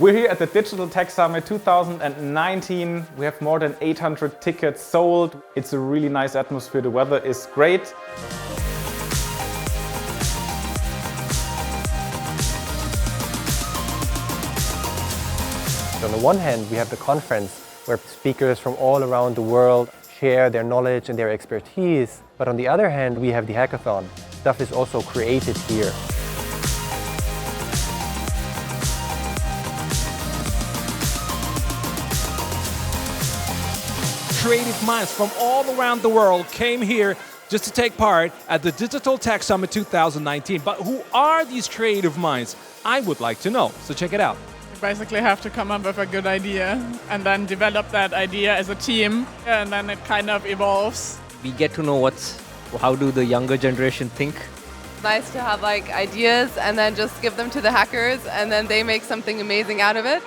We're here at the Digital Tech Summit 2019. We have more than 800 tickets sold. It's a really nice atmosphere. The weather is great. On the one hand, we have the conference where speakers from all around the world share their knowledge and their expertise. But on the other hand, we have the hackathon. Stuff is also created here. Creative minds from all around the world came here just to take part at the Digital Tech Summit 2019. But who are these creative minds? I would like to know, so check it out. You basically have to come up with a good idea and then develop that idea as a team, and then it kind of evolves. We get to know how do the younger generation think. Nice to have like ideas and then just give them to the hackers and then they make something amazing out of it.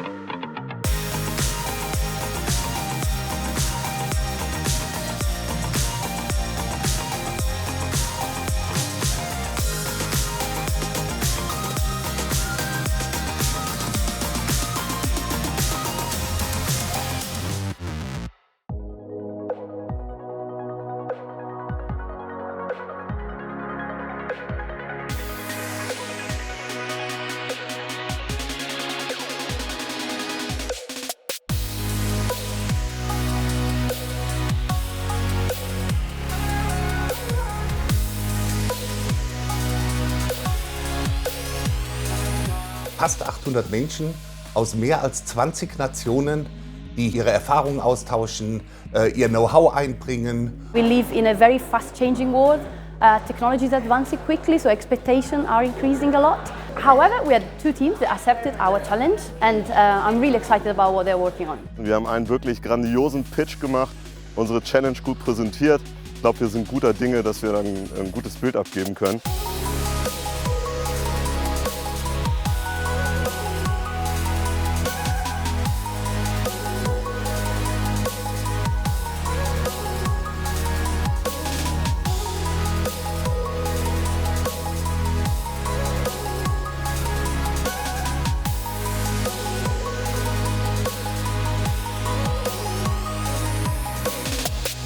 Fast 800 Menschen aus mehr als 20 Nationen, die ihre Erfahrungen austauschen, ihr Know-how einbringen. We live in a very fast-changing world. Technology is advancing quickly, so expectations are increasing a lot. However, we had two teams that accepted our challenge, and I'm really excited about what they're working on. Wir haben einen wirklich grandiosen Pitch gemacht, unsere Challenge gut präsentiert. Ich glaube, wir sind guter Dinge, dass wir dann ein gutes Bild abgeben können.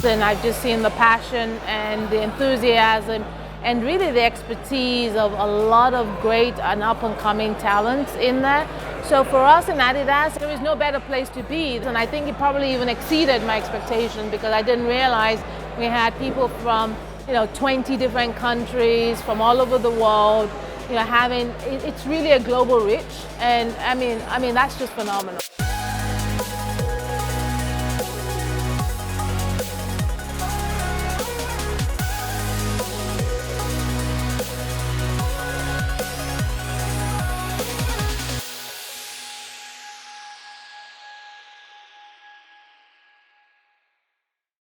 And I've just seen the passion and the enthusiasm and really the expertise of a lot of great and up-and-coming talents in there. So for us in Adidas, there is no better place to be. And I think it probably even exceeded my expectations because I didn't realize we had people from 20 different countries, from all over the world, it's really a global reach. And I mean, that's just phenomenal.